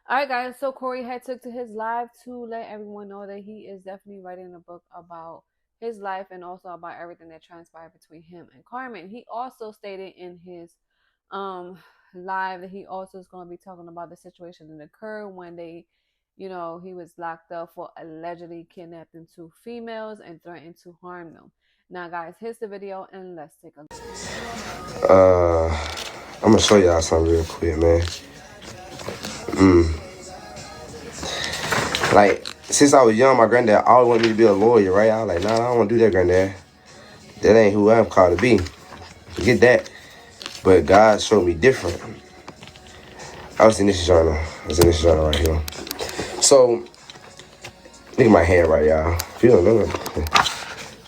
All right, guys. So Corey had took to his live to let everyone know that he is definitely writing a book about his life and also about everything that transpired between him and Carmen. He also stated in his um live that he also is going to be talking about the situation that occurred when he was locked up for allegedly kidnapping two females and threatened to harm them. Now, guys, here's the video and let's take a look. Uh, I'm gonna show y'all something real quick, man. Like, since I was young, my granddad always wanted me to be a lawyer, right? I was like, nah, I don't want to do that, granddad. That ain't who I'm called to be. Forget that. But God showed me different. I was in this journal. Right here. So, look at my hand right, y'all. If you don't know, you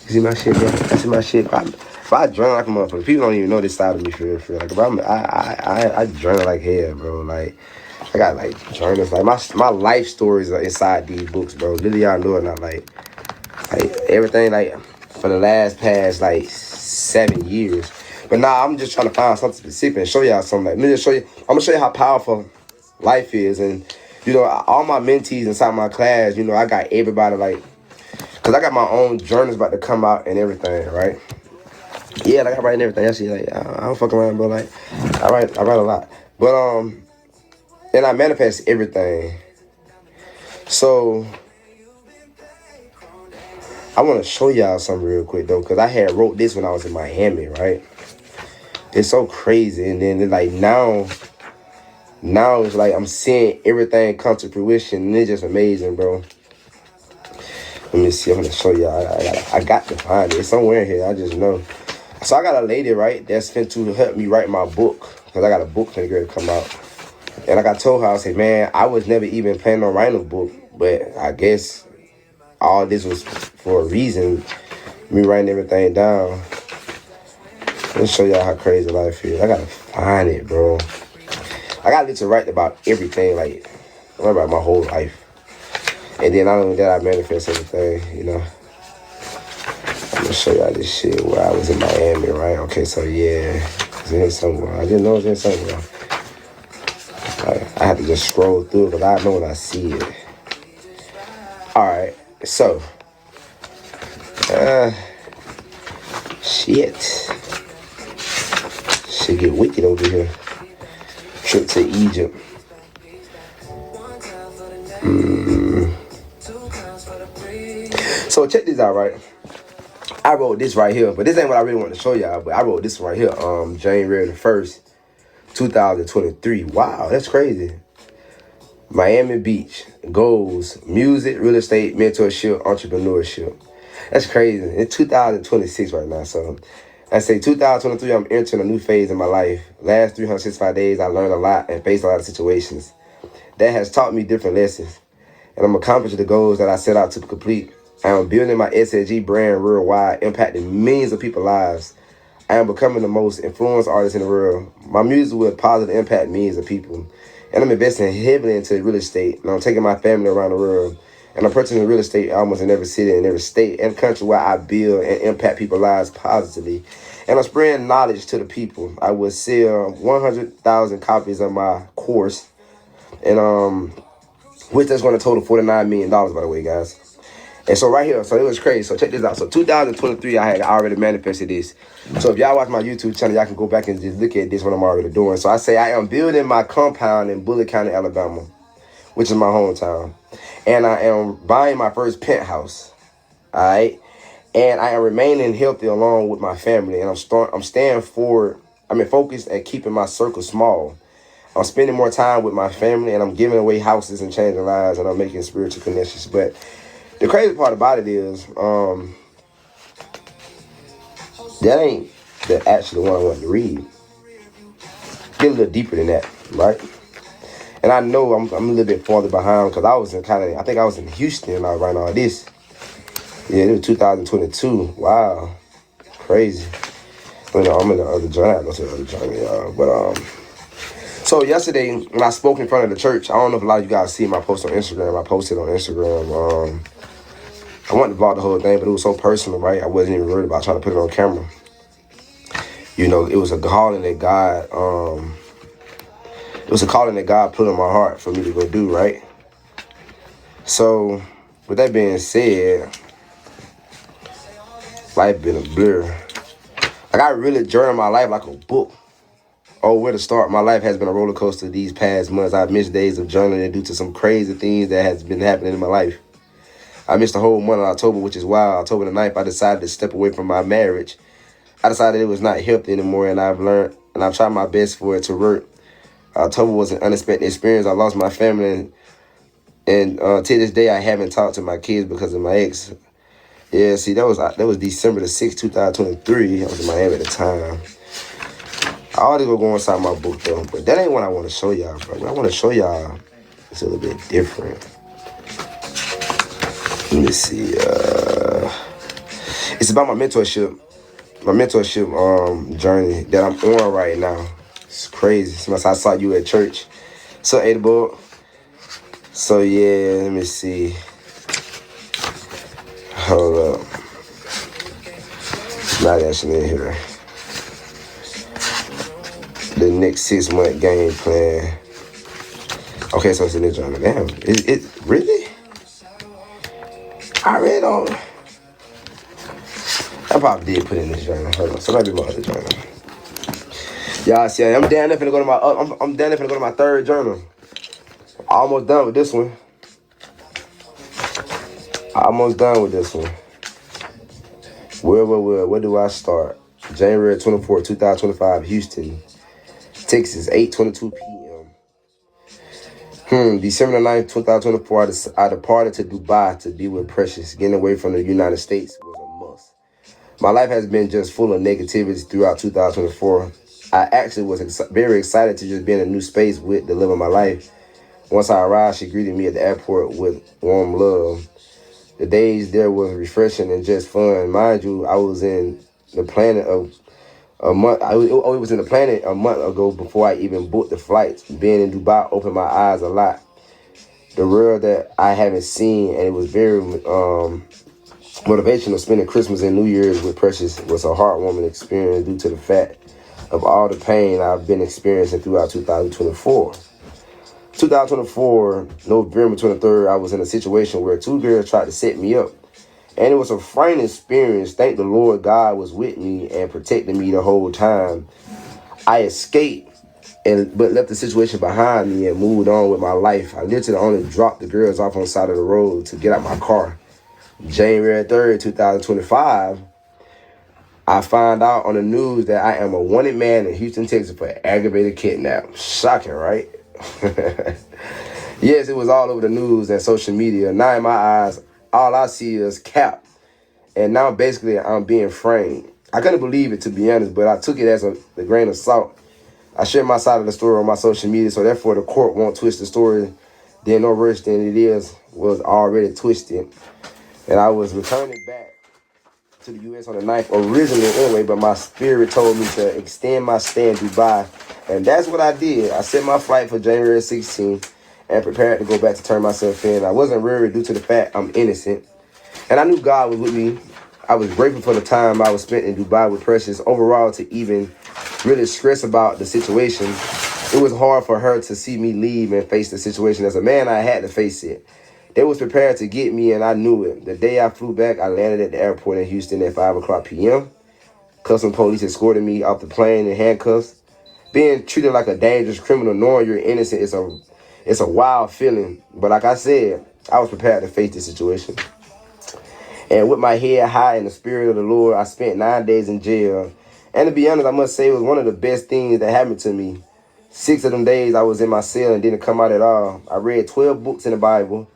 see my shit, bro? I see my shit. If I journal like a motherfucker, people don't even know this side of me for real. Like, if I journal like hell, bro. Like, I got like journals. Like my life stories are inside these books, bro. Literally, y'all know it. Not like everything like for the past like 7 years. But nah, I'm just trying to find something specific and show y'all something. Like, let me just show you. I'm gonna show you how powerful life is, and all my mentees inside my class. I got everybody like, cause I got my own journals about to come out and everything, right? Yeah, like I write everything. Actually, like I don't fuck around, bro. Like I write a lot, but and I manifest everything. So I want to show y'all something real quick though, cause I had wrote this when I was in Miami, right? It's so crazy, and then like now it's like I'm seeing everything come to fruition, and it's just amazing, bro. Let me see. I'm gonna show y'all. I got to find it. It's somewhere in here. I just know. So I got a lady, right, that's finna to help me write my book, cause I got a book finna get to come out. And like I told her, I said, man, I was never even planning on writing a book, but I guess all this was for a reason. Me writing everything down. Let's show y'all how crazy life is. I gotta find it, bro. I gotta to write about everything, like I write about my whole life. And then not only that, I manifest everything. I'm gonna show y'all this shit where I was in Miami, right? Okay, so yeah, it's in here somewhere. I didn't know it was in somewhere. I have to just scroll through it, but I know when I see it. Alright, so shit get wicked over here. Trip to Egypt. So check this out, right? I wrote this right here, but this ain't what I really want to show y'all, but I wrote this right here, January the 1st, 2023. Wow, that's crazy. Miami Beach, goals, music, real estate, mentorship, entrepreneurship. That's crazy. It's 2026 right now, so I say 2023, I'm entering a new phase in my life. Last 365 days, I learned a lot and faced a lot of situations. That has taught me different lessons, and I'm accomplishing the goals that I set out to complete. I am building my SSG brand worldwide, impacting millions of people's lives. I am becoming the most influenced artist in the world. My music will positively impact millions of people. And I'm investing heavily into real estate. And I'm taking my family around the world. And I'm purchasing real estate almost in every city, in every state, and country where I build and impact people's lives positively. And I'm spreading knowledge to the people. I will sell 100,000 copies of my course. And which that's going to total $49 million, by the way, guys. And so right here, so it was crazy. So check this out. So 2023, I had already manifested this. So if y'all watch my YouTube channel, y'all can go back and just look at this, what I'm already doing. So I say I am building my compound in Bullitt County, Alabama, which is my hometown. And I am buying my first penthouse. All right. And I am remaining healthy along with my family. And I'm staying forward. I'm focused and keeping my circle small. I'm spending more time with my family, and I'm giving away houses and changing lives, and I'm making spiritual connections. But the crazy part about it is, that ain't the actual one I wanted to read. Get a little deeper than that, right? And I know I'm a little bit farther behind because I think I was in Houston and I was writing all this. Yeah, it was 2022. Wow, crazy. I'm in the other journey. I go to the other journey, y'all. But so yesterday when I spoke in front of the church, I don't know if a lot of you guys see my post on Instagram. I posted on Instagram. I wanted to vlog the whole thing, but it was so personal, right? I wasn't even worried about trying to put it on camera. It was a calling that God It was a calling that God put on my heart for me to go do, right? So, with that being said, life been a blur. Like, I really journal my life like a book. Oh, where to start? My life has been a roller coaster these past months. I've missed days of journaling due to some crazy things that has been happening in my life. I missed the whole month of October, which is why October the 9th, I decided to step away from my marriage. I decided it was not healthy anymore, and I've tried my best for it to work. October was an unexpected experience. I lost my family, and to this day, I haven't talked to my kids because of my ex. Yeah, see, that was December the 6th, 2023. I was in Miami at the time. I already go inside my book, though, but that ain't what I want to show y'all, bro. What I want to show y'all is a little bit different. Let me see. It's about my mentorship journey that I'm on right now. It's crazy. Since I saw you at church. So, Adabug. So, yeah, let me see. Hold up. Not actually in here. The next 6-month game plan. Okay, so it's in the journal. Damn. It really? I really don't. I probably did put in this journal. Hold on. So that'd be my other journal. Y'all see, I'm down there finna go to my I'm down there finna go to my third journal. Almost done with this one. Almost done with this one. Where do I start? January 24, 2025, Houston, Texas, 8:22 p.m. December 9th, 2024, I departed to Dubai to be with Precious. Getting away from the United States was a must. My life has been just full of negativity throughout 2024. I actually was very excited to just be in a new space with the love of my life. Once I arrived, she greeted me at the airport with warm love. The days there was refreshing and just fun. Mind you, I was in the planet of a month. I was in the planet a month ago before I even booked the flights. Being in Dubai opened my eyes a lot. The world that I haven't seen, and it was very motivational. Spending Christmas and New Year's with Precious was a heartwarming experience due to the fact of all the pain I've been experiencing throughout 2024. 2024, November 23rd, I was in a situation where two girls tried to set me up. And it was a frightening experience. Thank the Lord God was with me and protecting me the whole time. I escaped but left the situation behind me and moved on with my life. I literally only dropped the girls off on the side of the road to get out my car. January 3rd, 2025, I found out on the news that I am a wanted man in Houston, Texas for aggravated kidnap. Shocking, right? Yes, it was all over the news and social media. Now in my eyes, all I see is cap. And now basically I'm being framed. I couldn't believe it, to be honest, but I took it as a grain of salt. I shared my side of the story on my social media, so therefore the court won't twist the story. Then no worse than it was already twisted. And I was returning back to the U.S. on the 9th originally anyway, but my spirit told me to extend my stay in Dubai. And that's what I did. I set my flight for January 16th and prepared to go back to turn myself in. I wasn't worried due to the fact I'm innocent. And I knew God was with me. I was grateful for the time I was spent in Dubai with Precious. Overall, to even really stress about the situation, it was hard for her to see me leave and face the situation. As a man, I had to face it. They was prepared to get me, and I knew it. The day I flew back, I landed at the airport in Houston at 5 o'clock p.m. Custom police escorted me off the plane in handcuffs. Being treated like a dangerous criminal, knowing you're innocent, it's a wild feeling. But like I said, I was prepared to face the situation. And with my head high in the spirit of the Lord, I spent 9 days in jail. And to be honest, I must say it was one of the best things that happened to me. 6 of them days I was in my cell and didn't come out at all. I read 12 books in the Bible.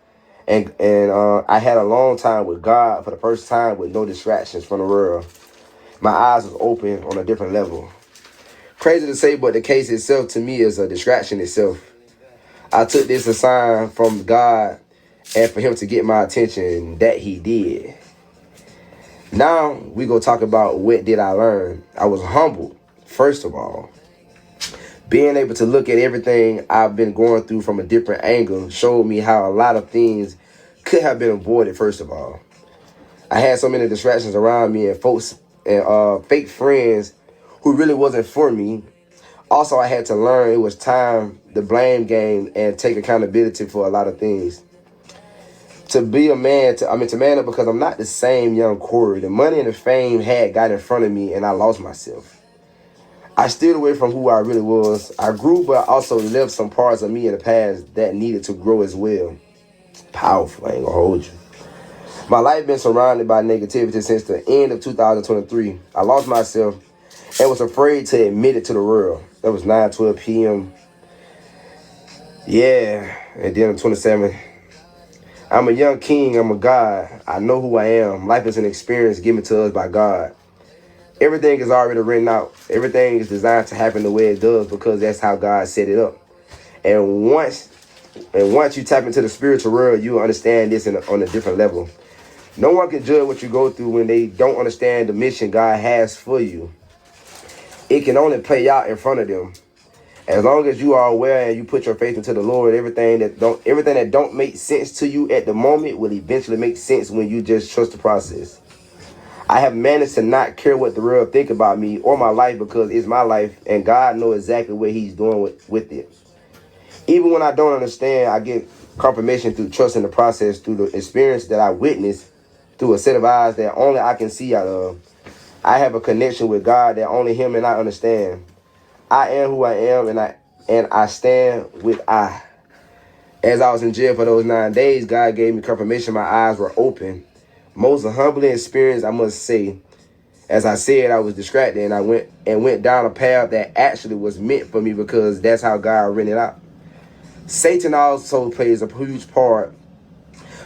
And I had a long time with God for the first time with no distractions from the world. My eyes was open on a different level. Crazy to say, but the case itself to me is a distraction itself. I took this as a sign from God and for him to get my attention, that he did. Now we go talk about what did I learn. I was humbled, first of all. Being able to look at everything I've been going through from a different angle showed me how a lot of things could have been avoided, first of all. I had so many distractions around me and folks and fake friends who really wasn't for me. Also, I had to learn it was time the blame game and take accountability for a lot of things. To be a man, to man up, because I'm not the same young Corey. The money and the fame had got in front of me and I lost myself. I steered away from who I really was. I grew, but also left some parts of me in the past that needed to grow as well. Powerful, I ain't gonna hold you. My life been surrounded by negativity since the end of 2023. I lost myself and was afraid to admit it to the world. That was 9:12 p.m. Yeah, and then I'm 27. I'm a young king. I'm a god. I know who I am. Life is an experience given to us by God. Everything is already written out. Everything is designed to happen the way it does because that's how God set it up. And once you tap into the spiritual world, you understand this on a different level. No one can judge what you go through when they don't understand the mission God has for you. It can only play out in front of them. As long as you are aware and you put your faith into the Lord, everything that don't make sense to you at the moment will eventually make sense when you just trust the process. I have managed to not care what the world think about me or my life because it's my life and God knows exactly what he's doing with it. Even when I don't understand, I get confirmation through trusting the process, through the experience that I witnessed, through a set of eyes that only I can see out of. I have a connection with God that only him and I understand. I am who I am, and I stand with I. As I was in jail for those 9 days, God gave me confirmation. My eyes were open. Most humbling experience, I must say. As I said, I was distracted, and I went down a path that actually was meant for me because that's how God rented out. Satan also plays a huge part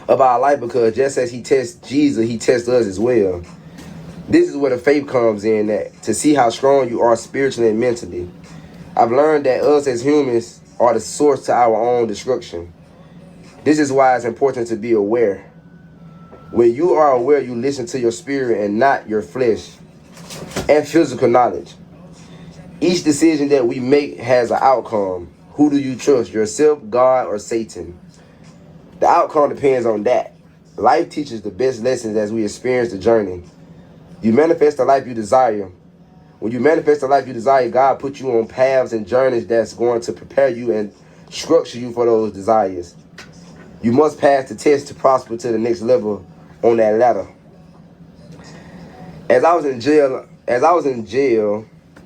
of our life because just as he tests Jesus, he tests us as well. This is where the faith comes in, that to see how strong you are spiritually and mentally. I've learned that us as humans are the source to our own destruction. This is why it's important to be aware. When you are aware, you listen to your spirit and not your flesh and physical knowledge. Each decision that we make has an outcome. Who do you trust, yourself, God, or Satan? The outcome depends on that. Life teaches the best lessons as we experience the journey. You manifest the life you desire. When you manifest the life you desire, God puts you on paths and journeys that's going to prepare you and structure you for those desires. You must pass the test to prosper to the next level on that ladder. As I was in jail,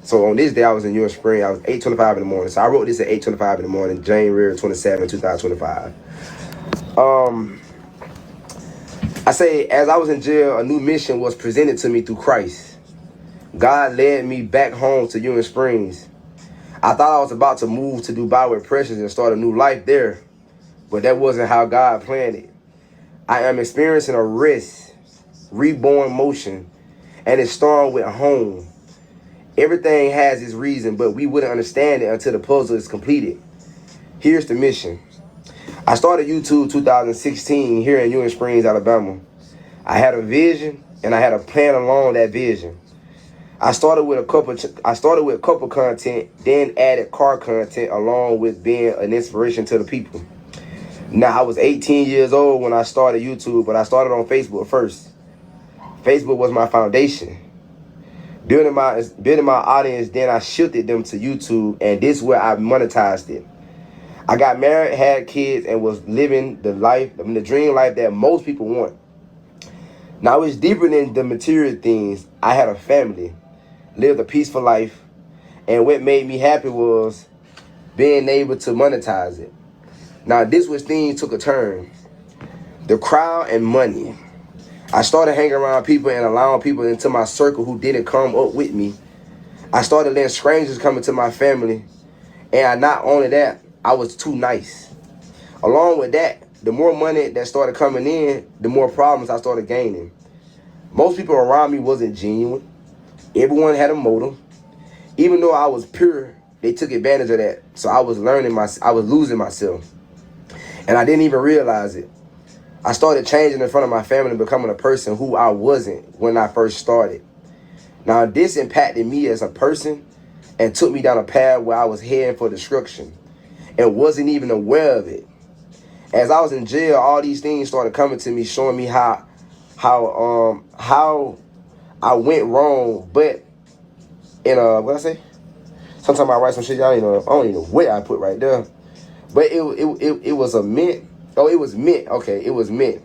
so on this day I was in US Spring, I was 8:25 in the morning. So I wrote this at 8:25 in the morning, January 27, 2025. I say, as I was in jail, a new mission was presented to me through Christ. God led me back home to Ewing Springs. I thought I was about to move to Dubai with Precious and start a new life there, but that wasn't how God planned it. I am experiencing a rest, reborn motion, and it's starting with home. Everything has its reason, but we wouldn't understand it until the puzzle is completed. Here's the mission. I started YouTube 2016 here in Ewing Springs, Alabama. I had a vision and I had a plan along that vision. I started with couple content, then added car content along with being an inspiration to the people. Now I was 18 years old when I started YouTube, but I started on Facebook first. Facebook was my foundation. Building my audience, then I shifted them to YouTube, and this is where I monetized it. I got married, had kids, and was living the dream life that most people want. Now it's deeper than the material things. I had a family, lived a peaceful life, and what made me happy was being able to monetize it. Now this was things took a turn. The crowd and money. I started hanging around people and allowing people into my circle who didn't come up with me. I started letting strangers come into my family, and not only that, I was too nice. Along with that, the more money that started coming in, the more problems I started gaining. Most people around me wasn't genuine. Everyone had a motive. Even though I was pure, they took advantage of that. So I was losing myself. And I didn't even realize it. I started changing in front of my family and becoming a person who I wasn't when I first started. Now this impacted me as a person and took me down a path where I was heading for destruction and wasn't even aware of it. As I was in jail, all these things started coming to me, showing me how I went wrong, but in what I say? Sometimes I write some shit, y'all, I don't even know what I put right there. But it was a mint. Oh, it was mint. Okay, it was mint.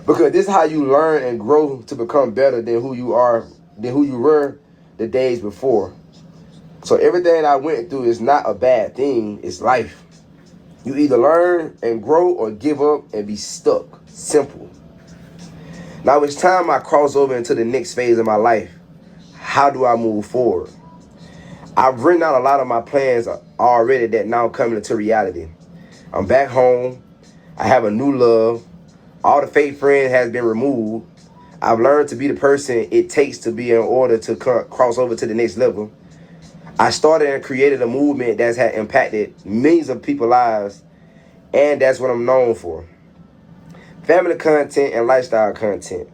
Because this is how you learn and grow to become better than who you are, than who you were the days before. So everything I went through is not a bad thing. It's life. You either learn and grow or give up and be stuck. Simple. Now it's time I cross over into the next phase of my life. How do I move forward? I've written out a lot of my plans already that now coming into reality. I'm back home. I have a new love. All the fake friends has been removed. I've learned to be the person it takes to be in order to cross over to the next level. I started and created a movement that's had impacted millions of people's lives, and that's what I'm known for. Family content and lifestyle content.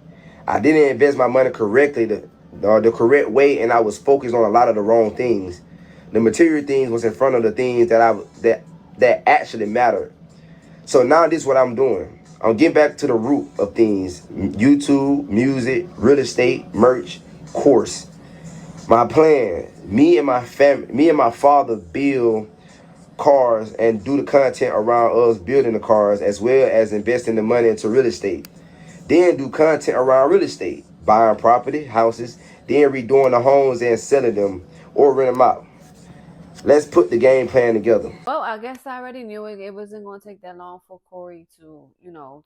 I didn't invest my money correctly, the correct way, and I was focused on a lot of the wrong things. The material things was in front of the things that actually mattered. So now this is what I'm doing. I'm getting back to the root of things: YouTube, music, real estate, merch, course. My plan: me and my family, me and my father build cars and do the content around us building the cars, as well as investing the money into real estate. Then do content around real estate, buying property, houses, then redoing the homes and selling them or rent them out. Let's put the game plan together. Well, I guess I already knew it. It wasn't going to take that long for Corey to, to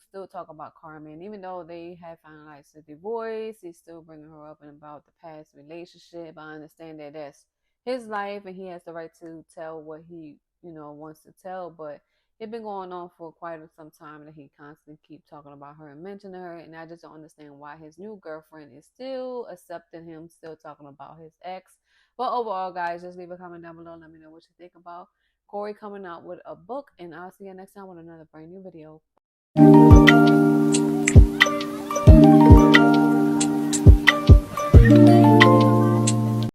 still talk about Carmen. Even though they had finalized the divorce, he's still bringing her up and about the past relationship. I understand that that's his life and he has the right to tell what he, wants to tell. But it's been going on for quite some time that he constantly keep talking about her and mentioning her. And I just don't understand why his new girlfriend is still accepting him, still talking about his ex. But overall, guys, just leave a comment down below. Let me know what you think about Corey coming out with a book. And I'll see you next time with another brand new video.